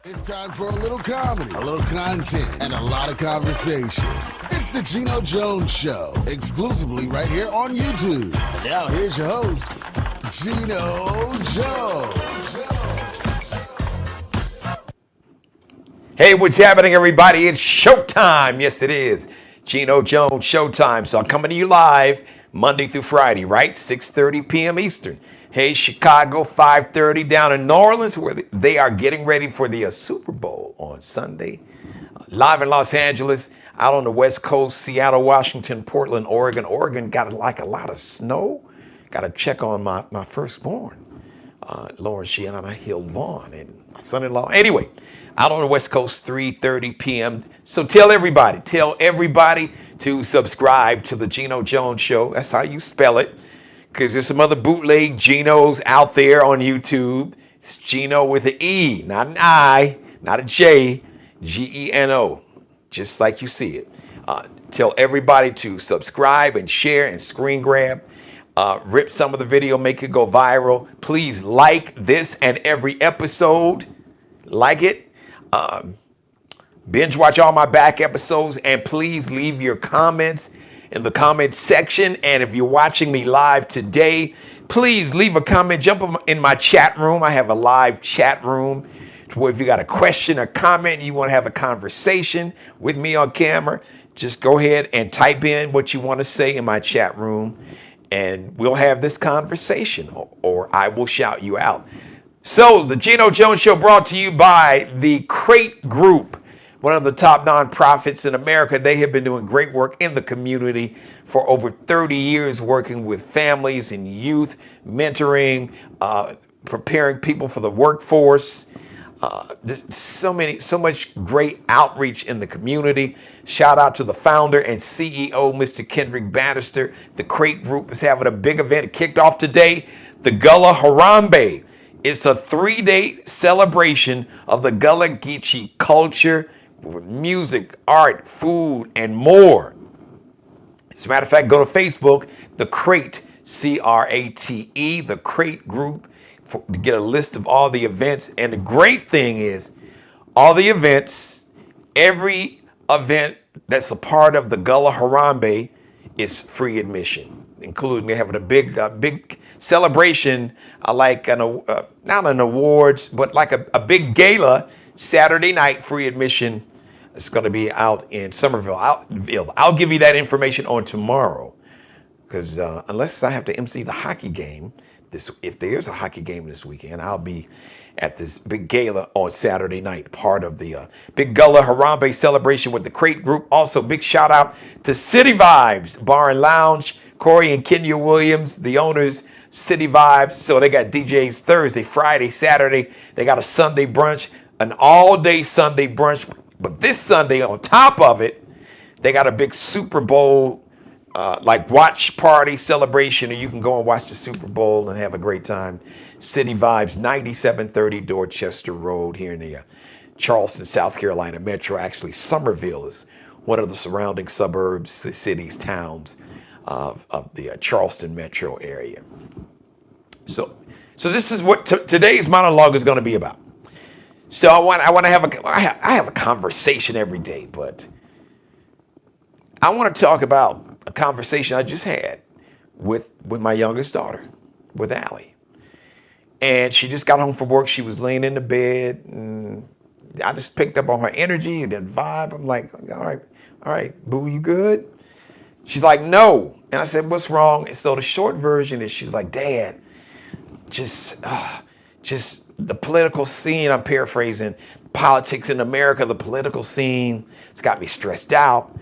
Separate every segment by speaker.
Speaker 1: It's time for a little comedy, a little content, and a lot of conversation. It's the Geno Jones Show, exclusively right here on YouTube. Now here's your host, Geno Jones.
Speaker 2: Hey, what's happening, everybody? It's showtime. Yes, it is. Geno Jones Showtime. So I'm coming to you live Monday through Friday, right? 6:30 p.m. Eastern. Hey, Chicago, 5:30 down in New Orleans, where they are getting ready for the Super Bowl on Sunday. Live in Los Angeles, out on the West Coast, Seattle, Washington, Portland, Oregon. Oregon got like a lot of snow. Got to check on my firstborn, Lauren Shiana Hill Vaughn, and my son-in-law. Anyway, out on the West Coast, 3:30 p.m. So tell everybody to subscribe to the Geno Jones Show. That's how you spell it, because there's some other bootleg Genos out there on YouTube. It's Geno with an E, not an I, not a J, Geno, just like you see it. Tell everybody to subscribe and share and screen grab. Rip some of the video, make it go viral. Please like this and every episode. Like it. Binge watch all my back episodes, and please leave your comments in the comment section. And if you're watching me live today, please leave a comment. Jump in my chat room. I have a live chat room where if you got a question or comment, you want to have a conversation with me on camera, just go ahead and type in what you want to say in my chat room, and we'll have this conversation, or I will shout you out. So the Geno Jones Show brought to you by the Crate Group, one of the top nonprofits in America. They have been doing great work in the community for over 30 years, working with families and youth, mentoring, preparing people for the workforce. Just so much great outreach in the community. Shout out to the founder and CEO, Mr. Kendrick Bannister. The Crate Group is having a big event. It kicked off today, the Gullah Harambe. It's a 3-day celebration of the Gullah Geechee culture with music, art, food, and more. As a matter of fact, go to Facebook, the Crate, C-R-A-T-E, the Crate Group, to get a list of all the events. And the great thing is, all the events, every event that's a part of the Gullah Harambe is free admission, including they're having a big celebration, like not an awards, but like a big gala Saturday night, free admission. It's going to be out in Somerville. I'll give you that information on tomorrow, because unless I have to MC the hockey game, if there's a hockey game this weekend, I'll be at this big gala on Saturday night, part of the big Gullah Harambe celebration with the Crate Group. Also, big shout out to City Vibes Bar and Lounge, Corey and Kenya Williams, the owners, City Vibes. So they got DJs Thursday, Friday, Saturday. They got a Sunday brunch, an all-day Sunday brunch. But this Sunday, on top of it, they got a big Super Bowl like watch party celebration, and you can go and watch the Super Bowl and have a great time. City Vibes, 9730 Dorchester Road here in the Charleston, South Carolina metro. Actually, Somerville is one of the surrounding suburbs, cities, towns of the Charleston metro area. So this is what today's monologue is going to be about. So I have a conversation every day, but I want to talk about a conversation I just had with my youngest daughter, with Allie. And she just got home from work. She was laying in the bed, and I just picked up on her energy and that vibe. I'm like, all right, boo, you good? She's like, no. And I said, what's wrong? And so the short version is she's like, Dad, just the political scene, I'm paraphrasing, politics in America, the political scene, it's got me stressed out.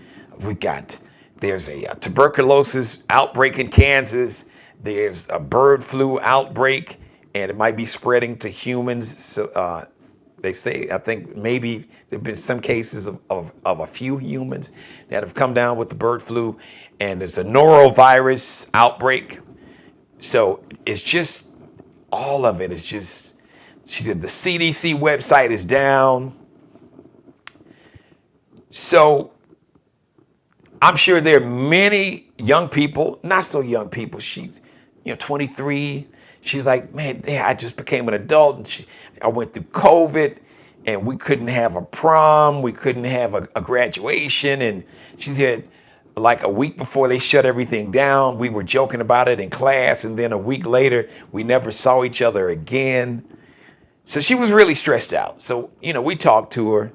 Speaker 2: There's a tuberculosis outbreak in Kansas. There's a bird flu outbreak, and it might be spreading to humans. So they say, I think maybe there've been some cases of a few humans that have come down with the bird flu, and there's a norovirus outbreak. So it's just, all of it is just, she said the CDC website is down. So I'm sure there are many young people, not so young people. She's, 23. She's like, man, I just became an adult, and I went through COVID, and we couldn't have a prom, we couldn't have a graduation. And she said, like a week before they shut everything down, we were joking about it in class, and then a week later, we never saw each other again. So she was really stressed out. So, we talked to her.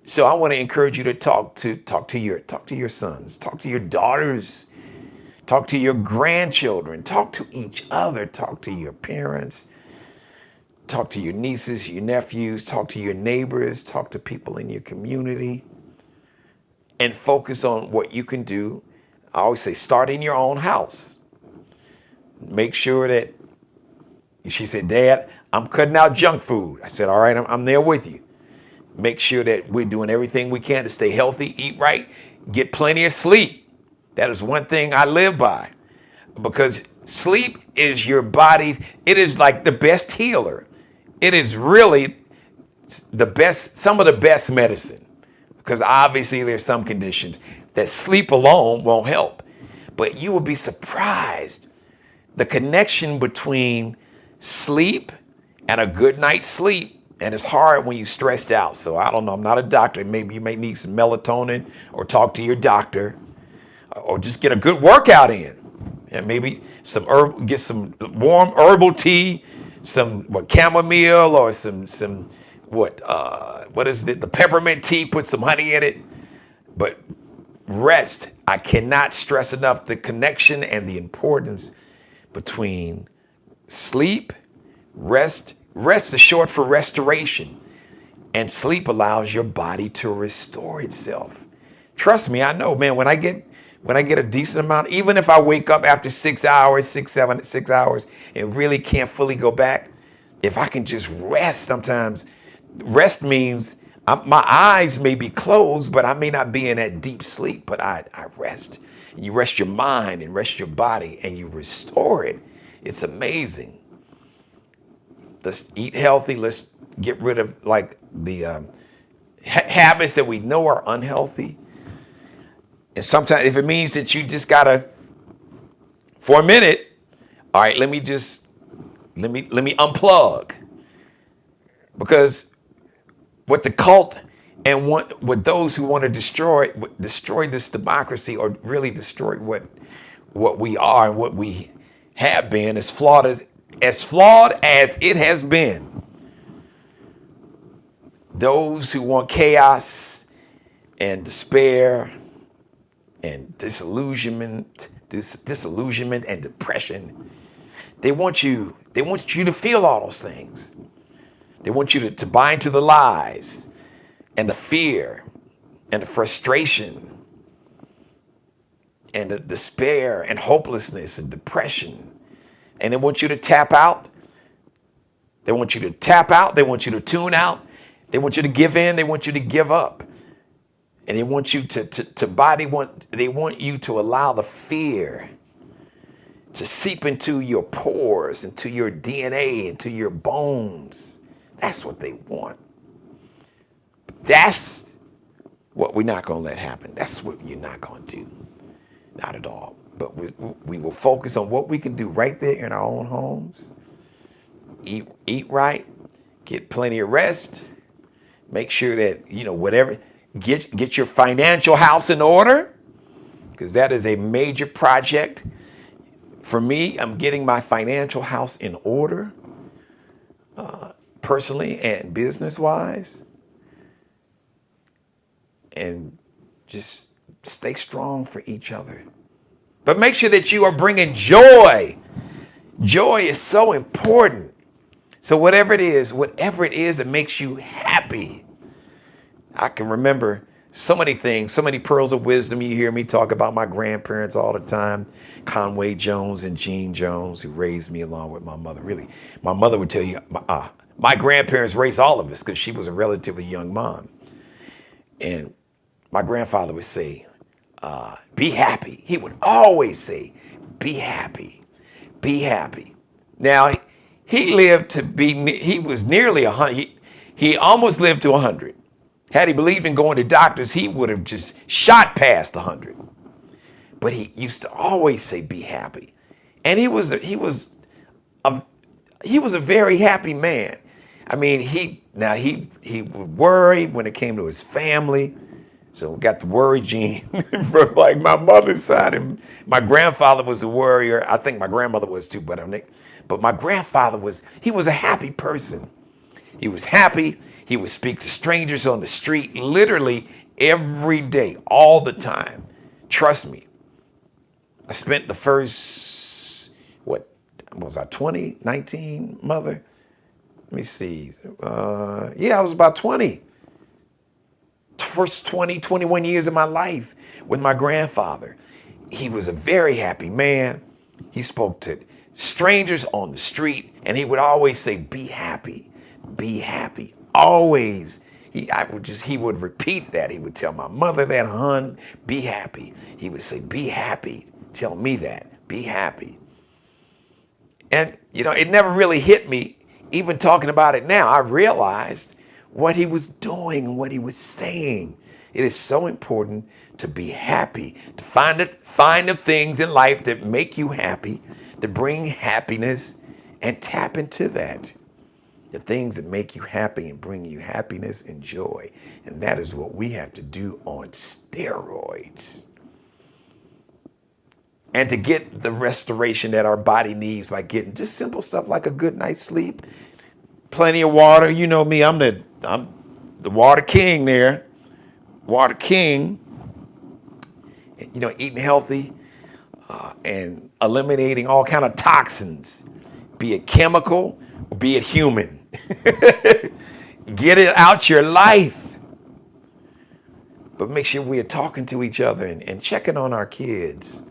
Speaker 2: So I want to encourage you to talk to your sons, talk to your daughters, talk to your grandchildren, talk to each other, talk to your parents, talk to your nieces, your nephews, talk to your neighbors, talk to people in your community, and focus on what you can do. I always say, start in your own house. Make sure that, she said, Dad, I'm cutting out junk food. I said, all right, I'm there with you. Make sure that we're doing everything we can to stay healthy, eat right, get plenty of sleep. That is one thing I live by, because sleep is your body. It is like the best healer. It is really the best, some of the best medicine, because obviously there's some conditions that sleep alone won't help. But you will be surprised the connection between sleep and a good night's sleep. And it's hard when you're stressed out. So I don't know, I'm not a doctor. Maybe you may need some melatonin, or talk to your doctor, or just get a good workout in. And maybe get some warm herbal tea, some chamomile, or some what is it? The peppermint tea, put some honey in it. But rest, I cannot stress enough the connection and the importance between sleep, rest. Rest is short for restoration, and sleep allows your body to restore itself. Trust me, I know, man, when I get a decent amount, even if I wake up after 6 hours, 6 hours, and really can't fully go back, if I can just rest, sometimes rest means my eyes may be closed, but I may not be in that deep sleep, but I rest. And you rest your mind and rest your body, and you restore it. It's amazing. Let's eat healthy. Let's get rid of the habits that we know are unhealthy. And sometimes if it means that you just gotta, for a minute, all right, let me unplug. Because what the cult and what those who want to destroy this democracy, or really destroy what we are and what we have been, as flawed as it has been. Those who want chaos and despair and disillusionment and depression, they want you to feel all those things. They want you to buy into the lies and the fear and the frustration and the despair and hopelessness and depression. And they want you to tap out. They want you to tap out. They want you to tune out. They want you to give in. They want you to give up. And they want you they want you to allow the fear to seep into your pores, into your DNA, into your bones. That's what they want. That's what we're not going to let happen. That's what you're not going to do. Not at all. But we will focus on what we can do right there in our own homes. Eat right, get plenty of rest, make sure that, whatever, get your financial house in order, because that is a major project. For me, I'm getting my financial house in order, personally and business-wise, and just stay strong for each other. But make sure that you are bringing joy. Joy is so important. So whatever it is that makes you happy. I can remember so many things, so many pearls of wisdom. You hear me talk about my grandparents all the time. Conway Jones and Jean Jones, who raised me along with my mother. Really, my mother would tell you, my grandparents raised all of us because she was a relatively young mom. And my grandfather would say, be happy. He would always say, be happy, be happy. Now, he was nearly 100. He almost lived to 100. Had he believed in going to doctors, he would have just shot past 100. But he used to always say, be happy. And he was a very happy man. I mean, he would worry when it came to his family. So we got the worry gene from like my mother's side, and my grandfather was a worrier. I think my grandmother was too, but my grandfather he was a happy person. He was happy. He would speak to strangers on the street literally every day, all the time. Trust me. I spent the first, what was I, 20, 19, mother? Let me see. I was about 20. First 20, 21 years of my life with my grandfather. He was a very happy man. He spoke to strangers on the street, and he would always say, be happy, be happy. Always. He would repeat that. He would tell my mother that, hun, be happy. He would say, be happy. Tell me that, be happy. And, it never really hit me, even talking about it now. I realized what he was doing and what he was saying. It is so important to be happy, to find the things in life that make you happy, to bring happiness, and tap into that. The things that make you happy and bring you happiness and joy. And that is what we have to do on steroids. And to get the restoration that our body needs by getting just simple stuff like a good night's sleep, plenty of water. You know me, I'm the water king there. Water king. Eating healthy and eliminating all kind of toxins, be it chemical, or be it human. Get it out your life. But make sure we are talking to each other and checking on our kids,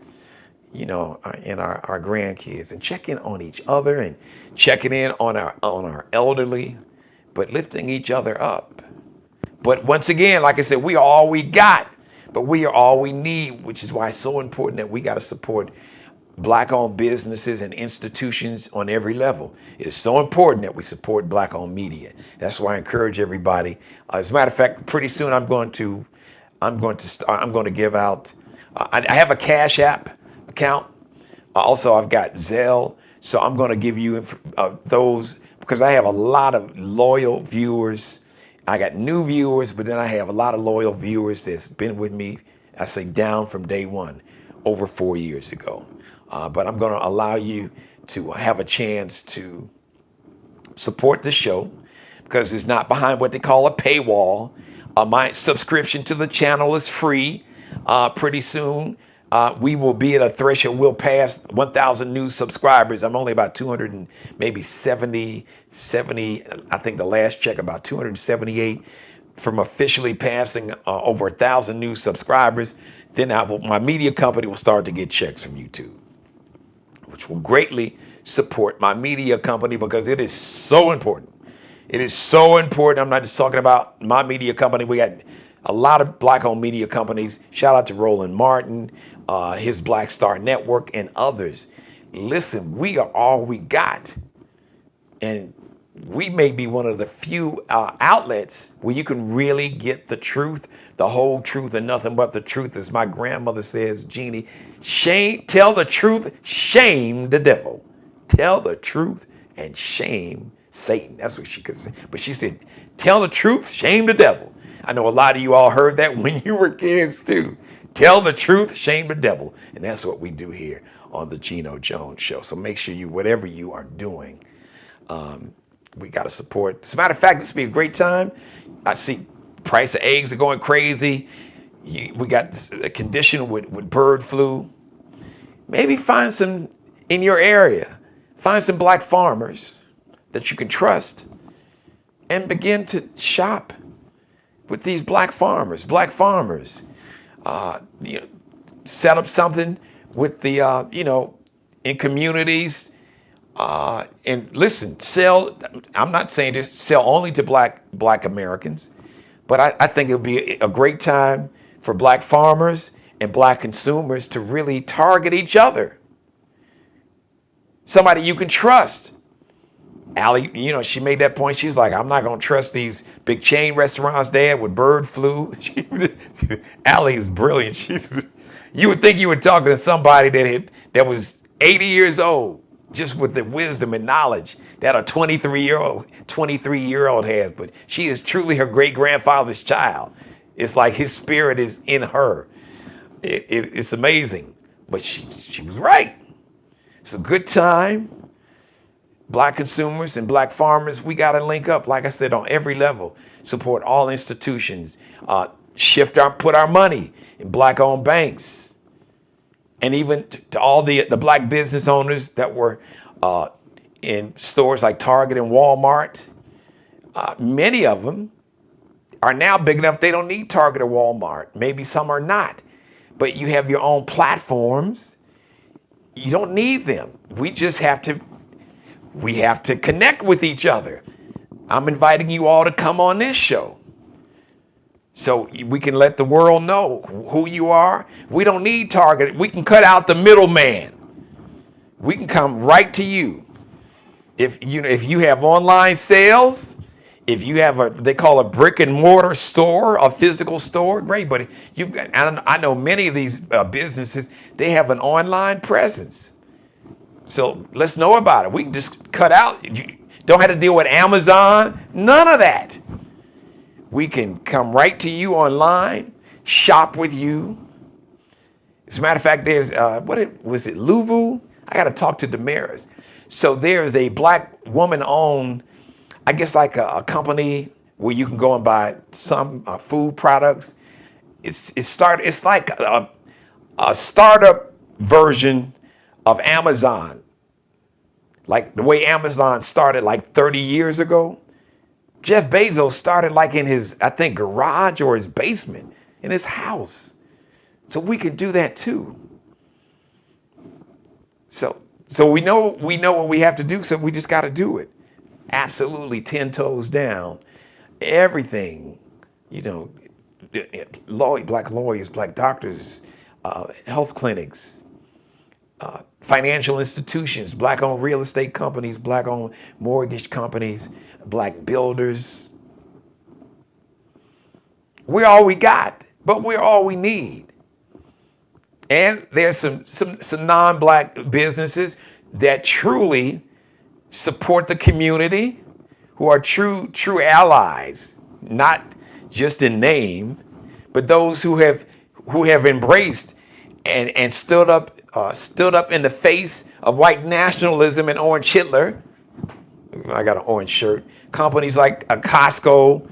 Speaker 2: and our grandkids, and checking on each other and checking in on our elderly, but lifting each other up. But once again, like I said, we are all we got, but we are all we need, which is why it's so important that we got to support Black-owned businesses and institutions on every level. It is so important that we support Black-owned media. That's why I encourage everybody. As a matter of fact, pretty soon I'm going to give out. I have a Cash App account. Also, I've got Zelle. So I'm going to give you those because I have a lot of loyal viewers. I got new viewers, but then I have a lot of loyal viewers that's been with me, I say down from day one, over 4 years ago. But I'm going to allow you to have a chance to support the show because it's not behind what they call a paywall. My subscription to the channel is free. Pretty soon, we will be at a threshold. We'll pass 1,000 new subscribers. I'm only about 200 and maybe 70. I think the last check about 278 from officially passing over 1,000 new subscribers. Then my media company will start to get checks from YouTube, which will greatly support my media company because it is so important. It is so important. I'm not just talking about my media company. We got a lot of Black-owned media companies. Shout out to Roland Martin, his Black Star Network, and others. Listen, we are all we got. And we may be one of the few outlets where you can really get the truth, the whole truth, and nothing but the truth. As my grandmother says, Jeannie, tell the truth, shame the devil. Tell the truth and shame Satan. That's what she could say. But she said, tell the truth, shame the devil. I know a lot of you all heard that when you were kids too. Tell the truth, shame the devil. And that's what we do here on the Geno Jones Show. So make sure whatever you are doing, we got to support. As a matter of fact, this will be a great time. I see price of eggs are going crazy. We got a condition with bird flu. Maybe find some in your area. Find some Black farmers that you can trust and begin to shop with these Black farmers. Set up something with the, in communities. And listen, I'm not saying just sell only to Black Americans, but I think it would be a great time for Black farmers and Black consumers to really target each other. Somebody you can trust. Allie, she made that point. She's like, I'm not going to trust these big chain restaurants there with bird flu. Allie is brilliant. You would think you were talking to somebody that was 80 years old. just with the wisdom and knowledge that a 23-year-old has. But she is truly her great grandfather's child. It's like his spirit is in her. It's amazing. But she was right. It's a good time. Black consumers and black farmers, we got to link up, like I said, on every level. Support all institutions. Put our money in black-owned banks. And even to all the black business owners that were in stores like Target and Walmart, many of them are now big enough they don't need Target or Walmart. Maybe some are not. But you have your own platforms. You don't need them. We have to connect with each other. I'm inviting you all to come on this show, so we can let the world know who you are. We don't need Target. We can cut out the middleman. We can come right to you. If you have online sales, if you have they call a brick and mortar store, a physical store, great. But I know many of these businesses, they have an online presence. So let's know about it. We can just cut out. You don't have to deal with Amazon. None of that. We can come right to you online, shop with you. As a matter of fact, there's, was it Louvu? I got to talk to Damaris. So there's a black woman-owned, I guess like a company where you can go and buy some food products. It's like a startup version of Amazon. Like the way Amazon started like 30 years ago. Jeff Bezos started like in his, I think, garage or his basement in his house. So we can do that too. So we know what we have to do, so we just got to do it. Absolutely 10 toes down. Everything, black lawyers, black doctors, health clinics, financial institutions, black-owned real estate companies, black-owned mortgage companies, black builders. We're all we got, but we're all we need. And there's some non-black businesses that truly support the community, who are true allies, not just in name, but those who have embraced and stood up in the face of white nationalism and Orange Hitler. I got an orange shirt. Companies like Costco,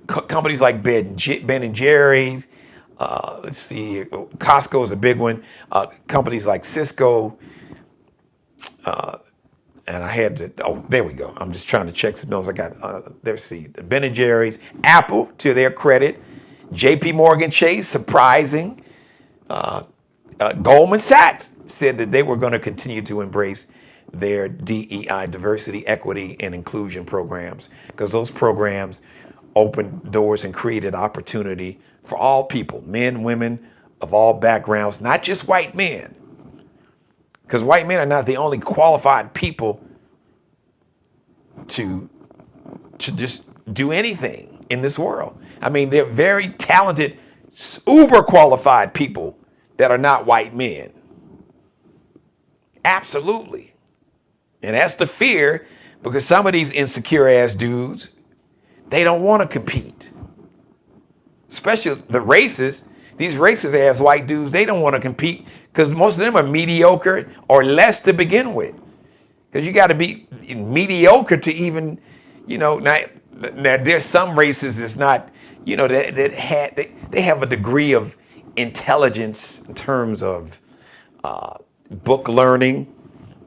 Speaker 2: companies like Ben and Jerry's. Let's see, Costco is a big one. Companies like Cisco. And I had to, there we go. I'm just trying to check some notes. I got, let's see, Ben and Jerry's, Apple, to their credit, JP Morgan Chase, surprising. Goldman Sachs said that they were going to continue to embrace their DEI, diversity, equity, and inclusion programs, because those programs opened doors and created opportunity for all people, men, women of all backgrounds, not just white men. Because white men are not the only qualified people to just do anything in this world. I mean, they're very talented, uber qualified people that are not white men. Absolutely. And that's the fear, because some of these insecure ass dudes, they don't want to compete. Especially the racists, these racist ass white dudes, they don't want to compete because most of them are mediocre or less to begin with. Because you got to be mediocre to even, now there's some races that's not, they have a degree of intelligence in terms of book learning,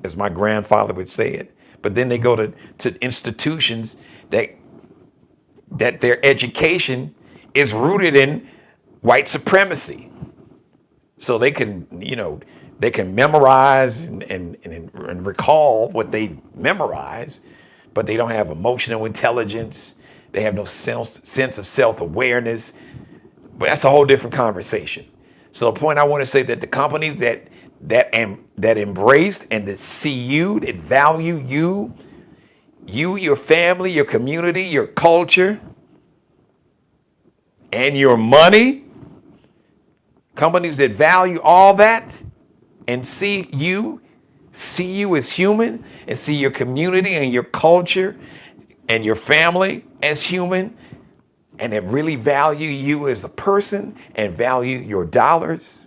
Speaker 2: as my grandfather would say it. But then they go to institutions that their education is rooted in white supremacy. So they can, they can memorize and recall what they memorize, but they don't have emotional intelligence. They have no sense of self-awareness. But that's a whole different conversation. So the point I want to say that the companies that embrace and that see you, that value you, your family, your community, your culture, and your money, companies that value all that and see you see you as human and see your community and your culture and your family as human, and that really value you as a person and value your dollars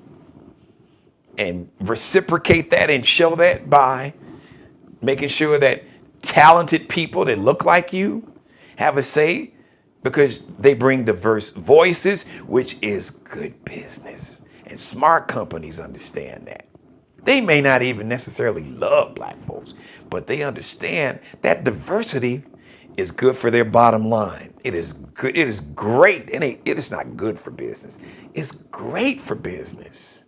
Speaker 2: and reciprocate that and show that by making sure that talented people that look like you have a say, because they bring diverse voices, which is good business. And smart companies understand that. They may not even necessarily love black folks, but they understand that diversity is good for their bottom line. It is good. It is great. It is not good for business. It's great for business.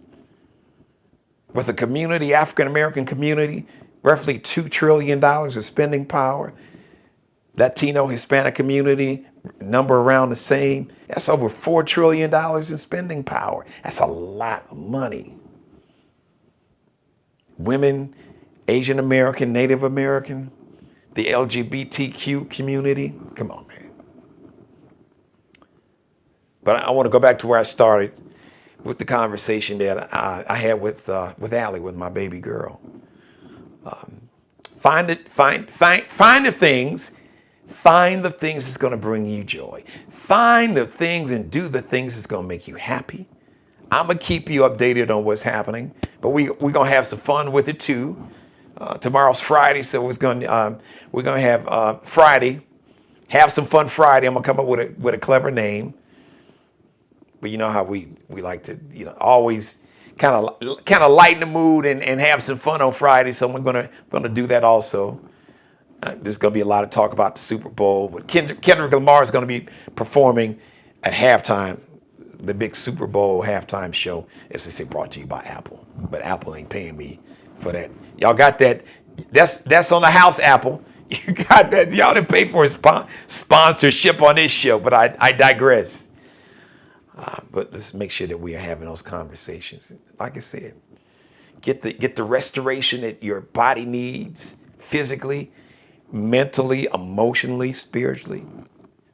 Speaker 2: With a community, African-American community, roughly $2 trillion of spending power. Latino, Hispanic community, number around the same. That's over $4 trillion in spending power. That's a lot of money. Women, Asian American, Native American, the LGBTQ community. Come on, man. But I want to go back to where I started with the conversation that I had with Allie, with my baby girl. Find the things that's going to bring you joy. Find the things and do the things that's going to make you happy. I'm going to keep you updated on what's happening, but we're going to have some fun with it too. Tomorrow's Friday, so we're going to have Friday. Have some fun Friday. I'm going to come up with a clever name. But you know how we like to, always kind of lighten the mood and have some fun on Friday. So we're gonna do that also. There's gonna be a lot of talk about the Super Bowl. But Kendrick Lamar is gonna be performing at halftime, the big Super Bowl halftime show. As they say, brought to you by Apple. But Apple ain't paying me for that. Y'all got that? That's on the house, Apple. You got that? Y'all didn't pay for a sponsorship on this show. But I digress. But let's make sure that we are having those conversations. Like I said, get the restoration that your body needs physically, mentally, emotionally, spiritually.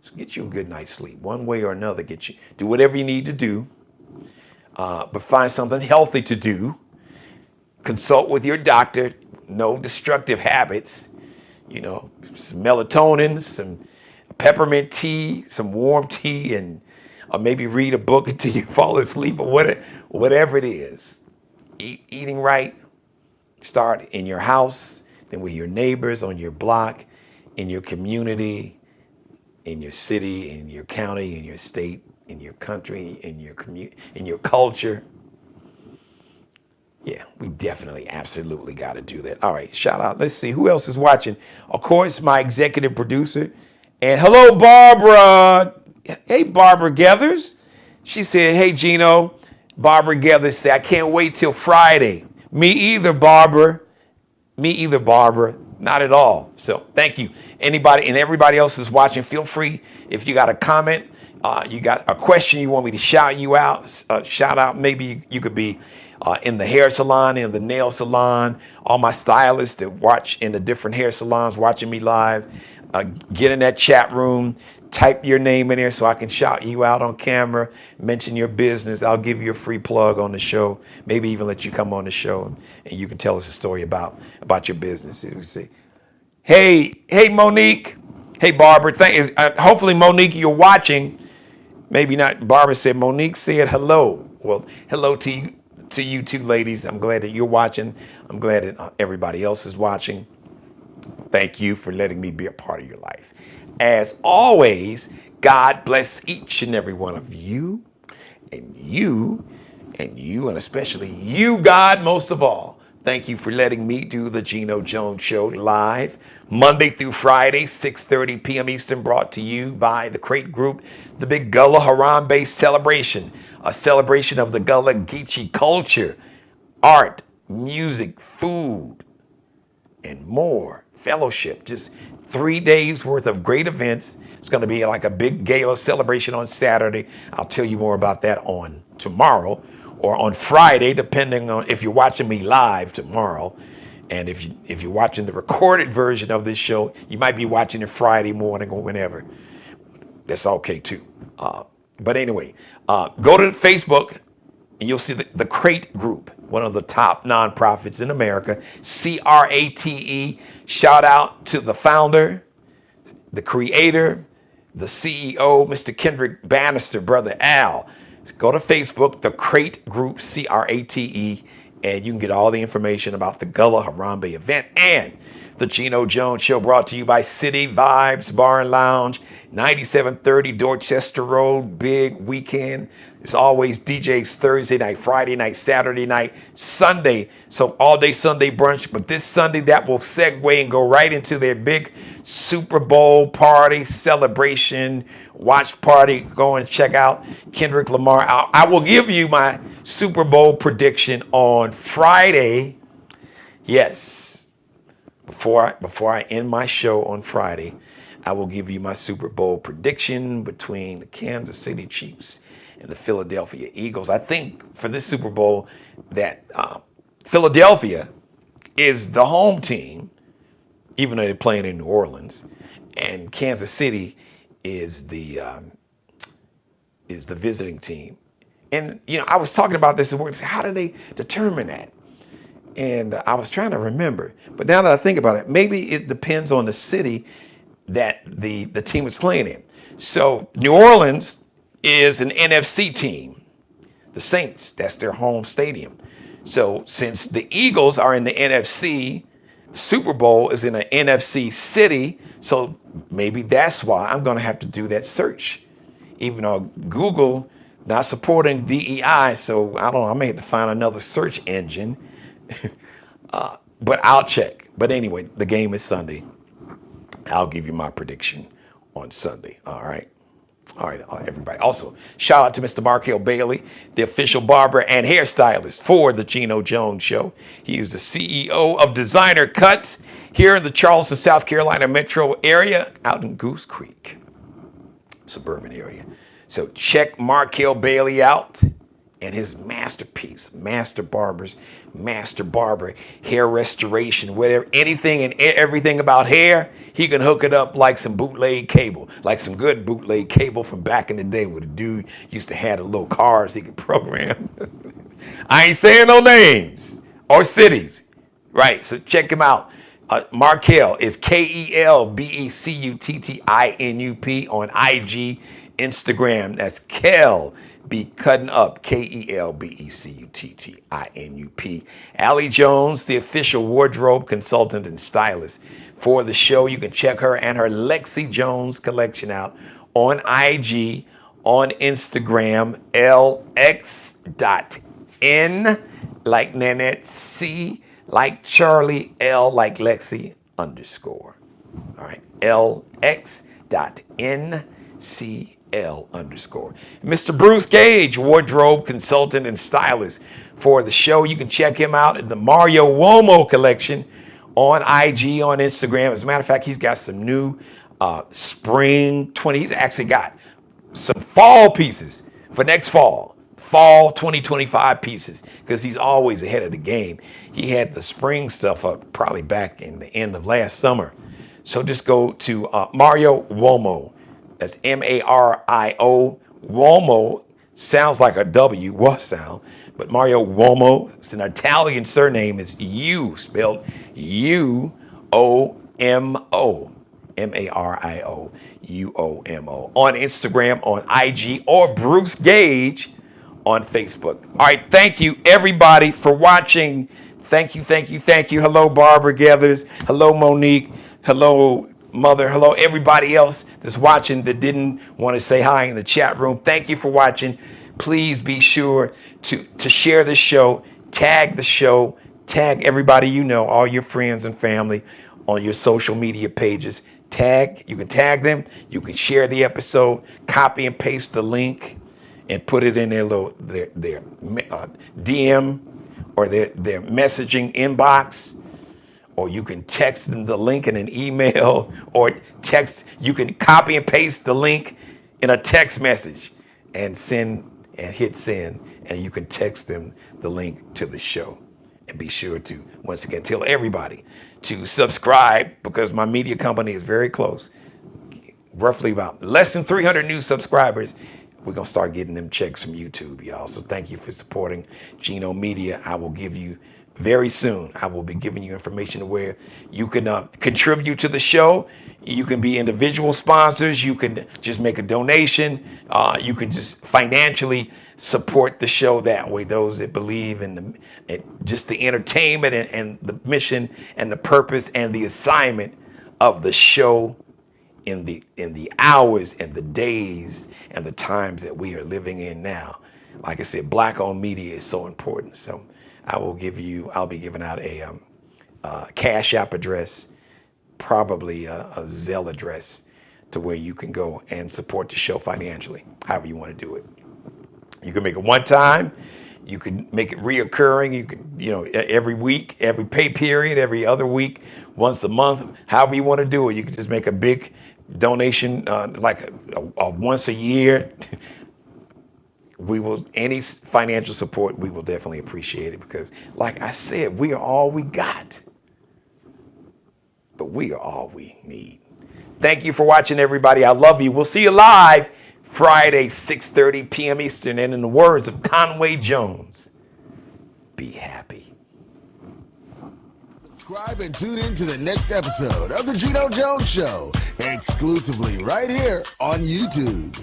Speaker 2: So get you a good night's sleep, one way or another. Do whatever you need to do, but find something healthy to do. Consult with your doctor. No destructive habits. Some melatonin, some peppermint tea, some warm tea, or maybe read a book until you fall asleep, or whatever it is. Eating right, start in your house, then with your neighbors, on your block, in your community, in your city, in your county, in your state, in your country, in your culture. Yeah, we definitely, absolutely got to do that. All right, shout out. Let's see, who else is watching? Of course, my executive producer. And hello, Barbara. Hey, Barbara Gathers. She said, hey, Geno. Barbara Gathers said, I can't wait till Friday. Me either, Barbara. Not at all. So thank you. Anybody and everybody else is watching, feel free. If you got a comment, you got a question you want me to shout out, maybe you could be in the hair salon, in the nail salon, all my stylists that watch in the different hair salons watching me live. Get in that chat room. Type your name in there so I can shout you out on camera, mention your business. I'll give you a free plug on the show, maybe even let you come on the show and you can tell us a story about your business. You see. Hey, Monique. Hey, Barbara. Hopefully, Monique, you're watching. Maybe not. Barbara said, Monique said hello. Well, hello to you two ladies. I'm glad that you're watching. I'm glad that everybody else is watching. Thank you for letting me be a part of your life. As always, God bless each and every one of you, and especially you, God, most of all. Thank you for letting me do the Geno Jones Show live, Monday through Friday, 6:30 p.m. Eastern, brought to you by the Crate Group, the Big Gullah Harambe celebration, a celebration of the Gullah Geechee culture, art, music, food, and more. Fellowship, just 3 days worth of great events. It's going to be like a big gala celebration on Saturday. I'll tell you more about that on tomorrow or on Friday, depending on if you're watching me live tomorrow. And if you're watching the recorded version of this show, you might be watching it Friday morning or whenever. That's okay too. But anyway, go to Facebook, and you'll see the Crate Group, one of the top nonprofits in America, CRATE. Shout out to the founder, the creator, the CEO, Mr. Kendrick Bannister, Brother Al. Go to Facebook, the Crate Group, CRATE, and you can get all the information about the Gullah Harambe event and the Geno Jones Show, brought to you by City Vibes Bar and Lounge, 9730 Dorchester Road. Big weekend. It's always DJs Thursday night, Friday night, Saturday night, Sunday. So all day Sunday brunch. But this Sunday, that will segue and go right into their big Super Bowl party celebration, watch party. Go and check out Kendrick Lamar. I will give you my Super Bowl prediction on Friday. Yes. Before I end my show on Friday, I will give you my Super Bowl prediction between the Kansas City Chiefs and the Philadelphia Eagles. I think for this Super Bowl that Philadelphia is the home team, even though they're playing in New Orleans, and Kansas City is the visiting team. And I was talking about this at work. How do they determine that? And I was trying to remember, but now that I think about it, maybe it depends on the city that the team is playing in. So New Orleans is an NFC team, the Saints, that's their home stadium. So since the Eagles are in the NFC, Super Bowl is in an NFC city, so maybe that's why I'm going to have to do that search. Even though Google not supporting DEI, so I don't know, I may have to find another search engine. But I'll check. But anyway, the game is Sunday. I'll give you my prediction on Sunday. All right, everybody. Also, shout out to Mr. Markel Bailey, the official barber and hairstylist for the Geno Jones Show. He is the CEO of Designer Cuts here in the Charleston, South Carolina metro area, out in Goose Creek, suburban area. So check Markel Bailey out and his masterpiece, Master Barber, hair restoration, whatever, anything and everything about hair, he can hook it up like some bootleg cable, like some good bootleg cable from back in the day where the dude used to have the little cars he could program. I ain't saying no names or cities, right? So check him out. Markel is KELBECUTTINUP on IG, Instagram. That's Kel. Be cutting up, KELBECUTTINUP. Allie Jones, the official wardrobe consultant and stylist for the show. You can check her and her Lexi Jones collection out on IG, on Instagram, LX.N, like Nanette, C, like Charlie, L, like Lexi, _. All right, LX.NCL_. Mr. Bruce Gage, wardrobe consultant and stylist for the show. You can check him out in the Mario Uomo collection on IG, on Instagram. As a matter of fact, he's got some new spring 20. He's actually got some fall pieces for next fall 2025 pieces, because he's always ahead of the game. He had the spring stuff up probably back in the end of last summer. So just go to Mario Uomo. That's Mario. Uomo sounds like a W, sound, but Mario Uomo, it's an Italian surname. It's U, spelled UOMO. Mario Uomo. On Instagram, on IG, or Bruce Gage on Facebook. All right, thank you everybody for watching. Thank you. Hello, Barbara Gathers. Hello, Monique. Hello, Mother. Hello, everybody else that's watching that didn't want to say hi in the chat room. Thank you for watching. Please be sure to share this show, tag the show, tag everybody you know, all your friends and family on your social media pages. You can tag them, you can share the episode, copy and paste the link, and put it in their DM or their messaging inbox. Or you can text them the link in an email, or you can copy and paste the link in a text message and hit send, and you can text them the link to the show. And be sure to, once again, tell everybody to subscribe, because my media company is very close. Roughly about less than 300 new subscribers we're going to start getting them checks from YouTube, y'all. So thank you for supporting Geno Media. I will give you very soon, I will be giving you information to where you can contribute to the show. You can be individual sponsors. You can just make a donation. You can just financially support the show that way. Those that believe in just the entertainment and the mission and the purpose and the assignment of the show in the hours and the days and the times that we are living in now. Like I said, Black-owned media is so important. So I'll be giving out a Cash App address, probably a Zelle address, to where you can go and support the show financially, however you want to do it. You can make it one time. You can make it reoccurring. You can, every week, every pay period, every other week, once a month, however you want to do it. You can just make a big donation, like a once a year. Any financial support, we will definitely appreciate it, because like I said, we are all we got, but we are all we need. Thank you for watching, everybody. I love you. We'll see you live Friday, 6:30 p.m. Eastern. And in the words of Conway Jones, be happy.
Speaker 1: Subscribe and tune in to the next episode of The Geno Jones Show, exclusively right here on YouTube.